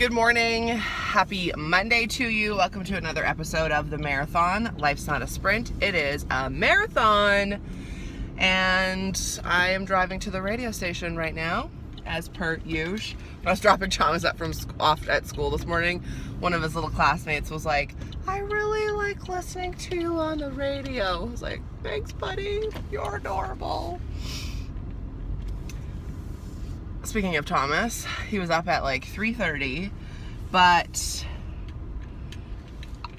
Good morning. Happy Monday to you. Welcome to another episode of The Marathon. Life's not a sprint. It is a marathon. And I am driving to the radio station right now, as per usual. When I was dropping Thomas off at school this morning, one of his little classmates was like, I really like listening to you on the radio. I was like, thanks, buddy. You're adorable. Speaking of Thomas, he was up at like 3:30, but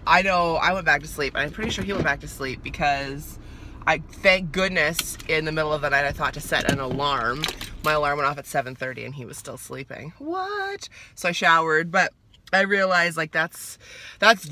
I know I went back to sleep, and I'm pretty sure he went back to sleep because thank goodness, in the middle of the night I thought to set an alarm. My alarm went off at 7:30 and he was still sleeping. What? So I showered, but I realized like that's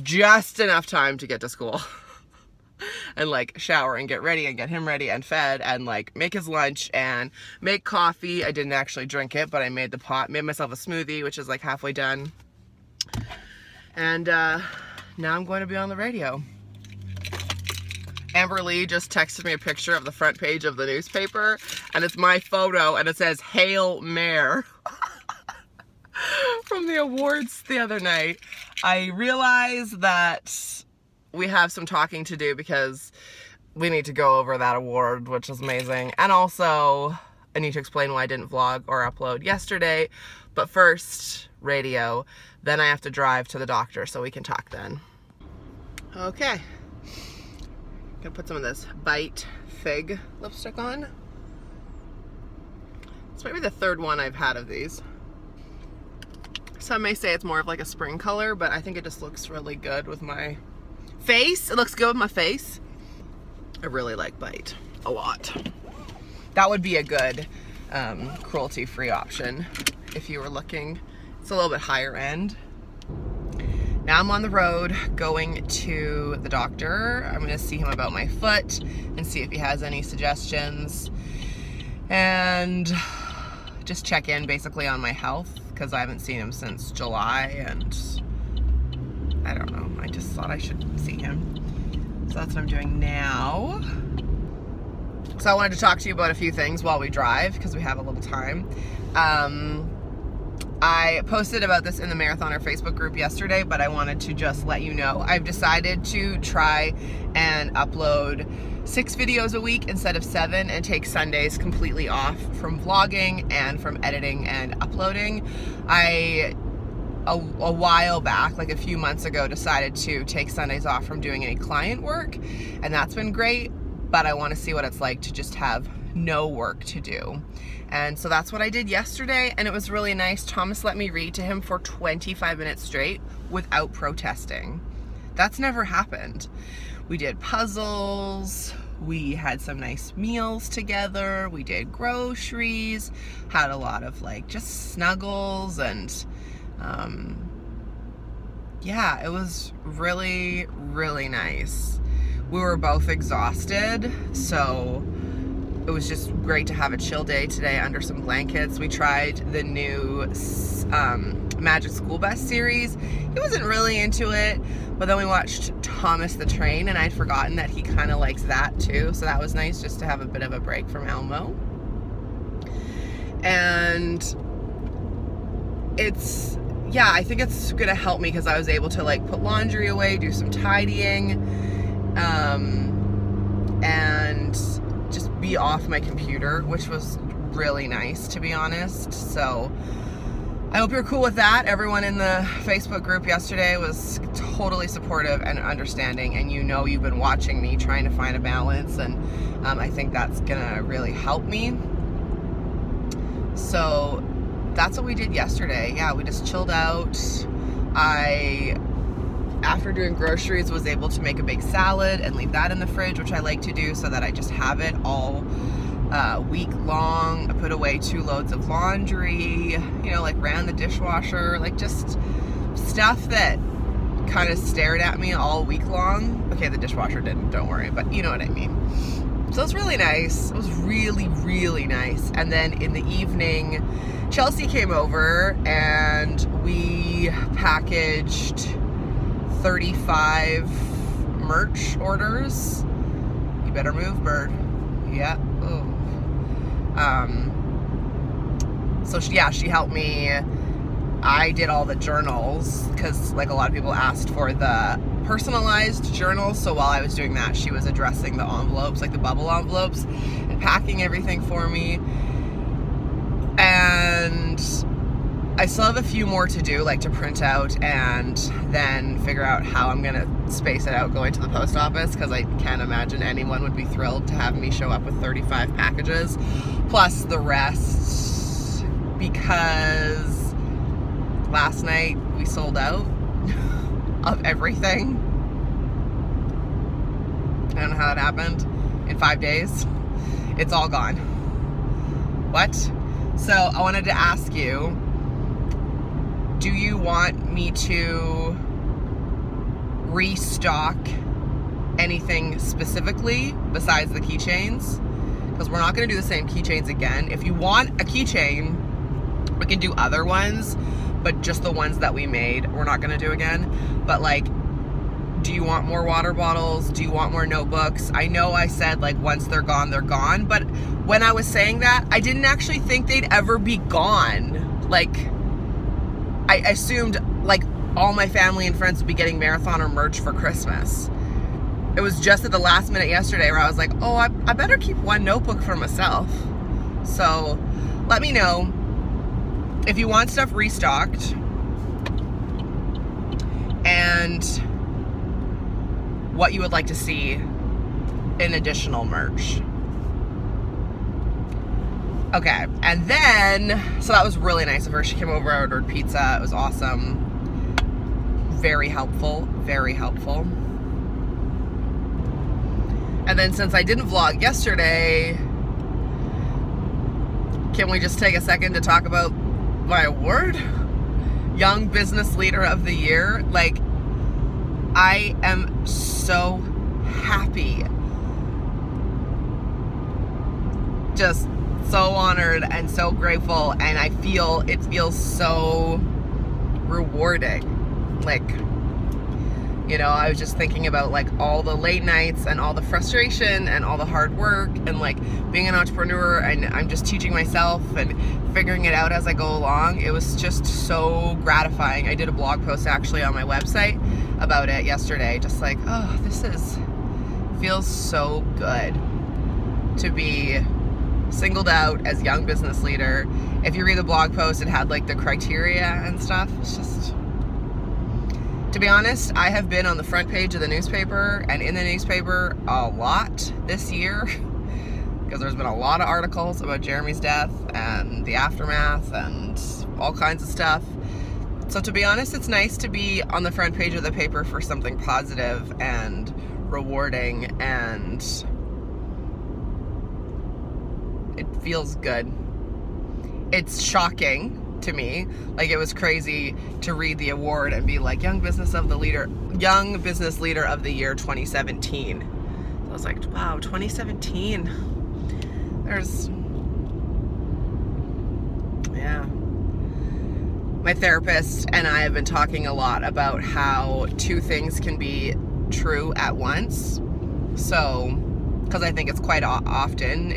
just enough time to get to school. And like shower and get ready and get him ready and fed and like make his lunch and make coffee. I didn't actually drink it, but I made made myself a smoothie, which is like halfway done. And now I'm going to be on the radio. Amber Lee just texted me a picture of the front page of the newspaper, and it's my photo, and it says Hail Mayor from the awards the other night. I realized that we have some talking to do because we need to go over that award, which is amazing. And also, I need to explain why I didn't vlog or upload yesterday. But first, radio. Then I have to drive to the doctor so we can talk then. Okay. Gonna put some of this Bite Fig lipstick on. It's maybe the third one I've had of these. Some may say it's more of like a spring color, but I think it just looks really good with my face. It looks good with my face. I really like Bite a lot. That would be a good cruelty-free option if you were looking. It's a little bit higher end. Now I'm on the road going to the doctor. I'm going to see him about my foot and see if he has any suggestions and just check in basically on my health because I haven't seen him since July, and I don't know, I just thought I should see him. So that's what I'm doing now. So I wanted to talk to you about a few things while we drive because we have a little time. I posted about this in the Marathoner Facebook group yesterday, but I wanted to just let you know I've decided to try and upload 6 videos a week instead of 7 and take Sundays completely off from vlogging and from editing and uploading. A while back, like a few months ago, decided to take Sundays off from doing any client work, and that's been great, but I want to see what it's like to just have no work to do. And so that's what I did yesterday, and it was really nice. Thomas let me read to him for 25 minutes straight without protesting. That's never happened. We did puzzles, we had some nice meals together, we did groceries, had a lot of like just snuggles, and yeah, it was really, really nice. We were both exhausted, so it was just great to have a chill day today under some blankets. We tried the new Magic School Bus series. He wasn't really into it, but then we watched Thomas the Train, and I'd forgotten that he kind of likes that too, so that was nice just to have a bit of a break from Elmo. And yeah, I think it's gonna help me because I was able to like put laundry away, do some tidying, and just be off my computer, which was really nice, to be honest. So I hope you're cool with that. Everyone in the Facebook group yesterday was totally supportive and understanding, and you know you've been watching me trying to find a balance, and I think that's gonna really help me. So that's what we did yesterday. Yeah, we just chilled out. After doing groceries, was able to make a big salad and leave that in the fridge, which I like to do so that I just have it all week long. I put away 2 loads of laundry, you know, like ran the dishwasher, like just stuff that kind of stared at me all week long. Okay, the dishwasher didn't, don't worry, but you know what I mean. So it was really nice. It was really, really nice. And then in the evening, Chelsea came over and we packaged 35 merch orders. You better move, bird. Yeah. Ooh. So she helped me I did all the journals because like a lot of people asked for the personalized journals. So while I was doing that, she was addressing the envelopes, like the bubble envelopes, and packing everything for me. And I still have a few more to do, like to print out and then figure out how I'm gonna space it out going to the post office, because I can't imagine anyone would be thrilled to have me show up with 35 packages plus the rest, because last night we sold out of everything. I don't know how that happened. In 5 days, it's all gone. What? So I wanted to ask you, do you want me to restock anything specifically besides the keychains? Because we're not going to do the same keychains again. If you want a keychain, we can do other ones, but just the ones that we made, we're not going to do again. But like, do you want more water bottles? Do you want more notebooks? I know I said like once they're gone, but when I was saying that, I didn't actually think they'd ever be gone. Like, I assumed like all my family and friends would be getting marathoner merch for Christmas. It was just at the last minute yesterday where I was like, oh, I better keep one notebook for myself. So let me know if you want stuff restocked and what you would like to see in additional merch. Okay, and then, so that was really nice of her. She came over, I ordered pizza. It was awesome. Very helpful, very helpful. And then since I didn't vlog yesterday, can we just take a second to talk about my award? Young Business Leader of the Year. Like, I am so happy. Just so honored and so grateful, and I feel it feels so rewarding. Like, you know, I was just thinking about like all the late nights and all the frustration and all the hard work and like being an entrepreneur, and I'm just teaching myself and figuring it out as I go along. It was just so gratifying. I did a blog post actually on my website about it yesterday, just like, oh, this feels so good to be singled out as Young Business Leader. If you read the blog post, it had like the criteria and stuff. It's just, to be honest, I have been on the front page of the newspaper and in the newspaper a lot this year because there's been a lot of articles about Jeremy's death and the aftermath and all kinds of stuff. So to be honest, it's nice to be on the front page of the paper for something positive and rewarding, and it feels good. It's shocking to me. Like, it was crazy to read the award and be like, Young Business Leader of the Year 2017. So I was like, wow, 2017. Yeah. My therapist and I have been talking a lot about how two things can be true at once. So, because I think it's quite often,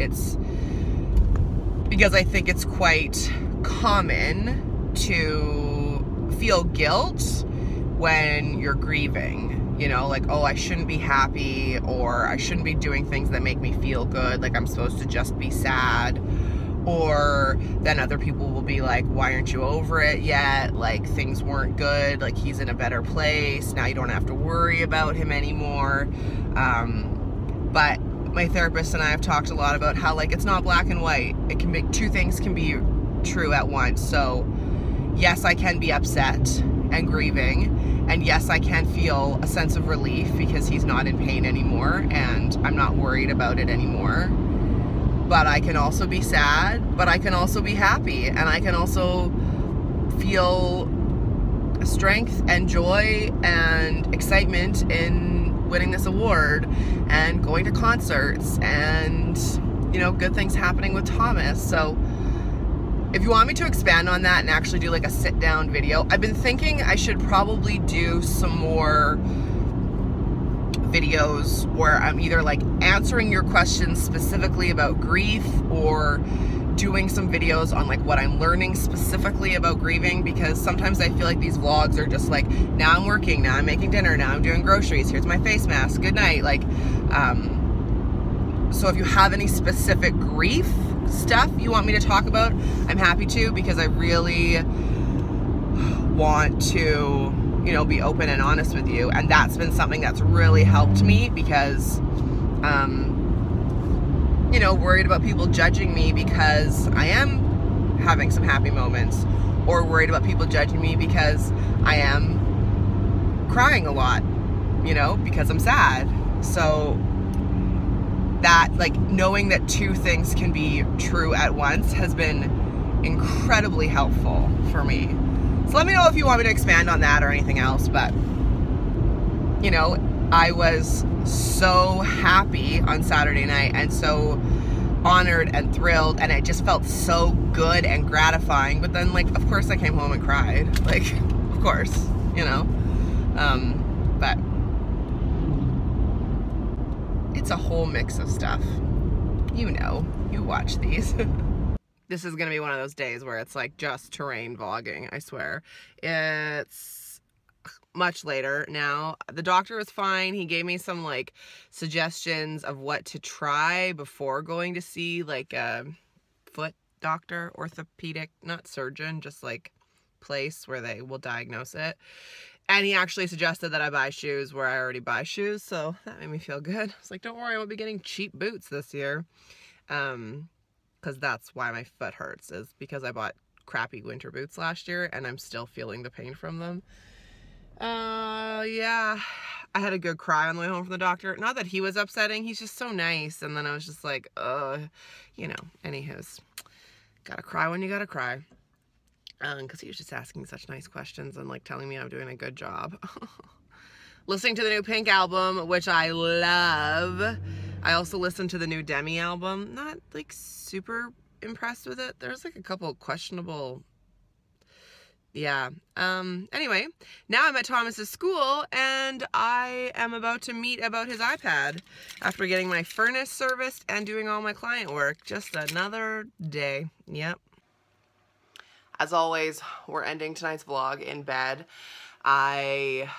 because I think it's quite common to feel guilt when you're grieving, you know, like, oh, I shouldn't be happy, or I shouldn't be doing things that make me feel good, like I'm supposed to just be sad. Or then other people will be like, why aren't you over it yet? Like, things weren't good, like he's in a better place, now you don't have to worry about him anymore. But my therapist and I have talked a lot about how, like, it's not black and white. It can be, two things can be true at once. So yes, I can be upset and grieving, and yes, I can feel a sense of relief because he's not in pain anymore and I'm not worried about it anymore. But I can also be sad, but I can also be happy, and I can also feel strength and joy and excitement in winning this award and going to concerts and, you know, good things happening with Thomas. So if you want me to expand on that and actually do like a sit down video, I've been thinking I should probably do some more videos where I'm either like answering your questions specifically about grief, or doing some videos on like what I'm learning specifically about grieving, because sometimes I feel like these vlogs are just like, now I'm working, now I'm making dinner, now I'm doing groceries, here's my face mask, good night. Like, so if you have any specific grief stuff you want me to talk about, I'm happy to, because I really want to, you know, be open and honest with you. And that's been something that's really helped me, because, you know, worried about people judging me because I am having some happy moments, or worried about people judging me because I am crying a lot, you know, because I'm sad. So that, like, knowing that two things can be true at once has been incredibly helpful for me. So let me know if you want me to expand on that or anything else. But, you know, I was so happy on Saturday night and so honored and thrilled, and it just felt so good and gratifying. But then, like, of course I came home and cried, like, of course, you know, but it's a whole mix of stuff. You know, you watch these. This is gonna be one of those days where it's like just terrain vlogging, I swear. It's much later now. The doctor was fine. He gave me some like suggestions of what to try before going to see like a foot doctor, orthopedic, not surgeon, just like place where they will diagnose it. And he actually suggested that I buy shoes where I already buy shoes, so that made me feel good. I was like, don't worry, I won't be getting cheap boots this year. Because that's why my foot hurts, is because I bought crappy winter boots last year and I'm still feeling the pain from them. Yeah, I had a good cry on the way home from the doctor. Not that he was upsetting, he's just so nice. And then I was just like, you know, anywho's, gotta cry when you gotta cry. Because he was just asking such nice questions and like telling me I'm doing a good job. Listening to the new Pink album, which I love. I also listened to the new Demi album. Not like super impressed with it. There's like a couple questionable, yeah. Anyway, now I'm at Thomas's school and I am about to meet about his iPad after getting my furnace serviced and doing all my client work. Just another day. Yep. As always, we're ending tonight's vlog in bed. I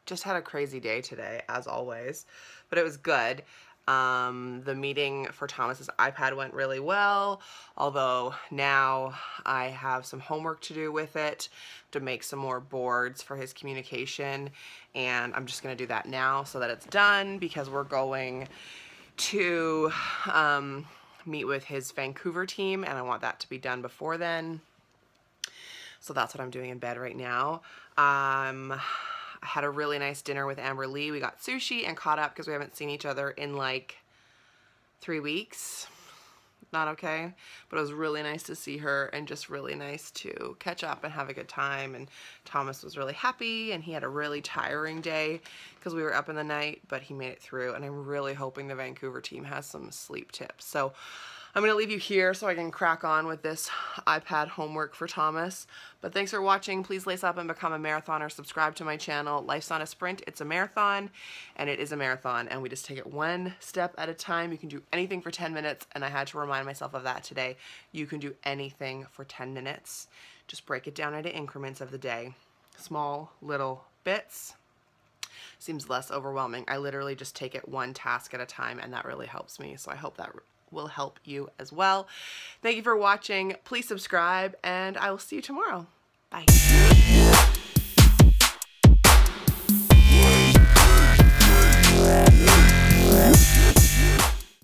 just had a crazy day today, as always, but it was good. The meeting for Thomas's iPad went really well, although now I have some homework to do with it to make some more boards for his communication, and I'm just going to do that now so that it's done, because we're going to meet with his Vancouver team, and I want that to be done before then. So that's what I'm doing in bed right now. I had a really nice dinner with Amber Lee. We got sushi and caught up because we haven't seen each other in like 3 weeks. Not okay, but it was really nice to see her and just really nice to catch up and have a good time. And Thomas was really happy, and he had a really tiring day because we were up in the night, but he made it through, and I'm really hoping the Vancouver team has some sleep tips. So I'm going to leave you here so I can crack on with this iPad homework for Thomas. But thanks for watching. Please lace up and become a marathoner. Subscribe to my channel. Life's not a sprint, it's a marathon, and it is a marathon, and we just take it one step at a time. You can do anything for 10 minutes, and I had to remind myself of that today. You can do anything for 10 minutes. Just break it down into increments of the day. Small little bits. Seems less overwhelming. I literally just take it one task at a time, and that really helps me. So I hope that will help you as well. Thank you for watching. Please subscribe, and I will see you tomorrow. Bye.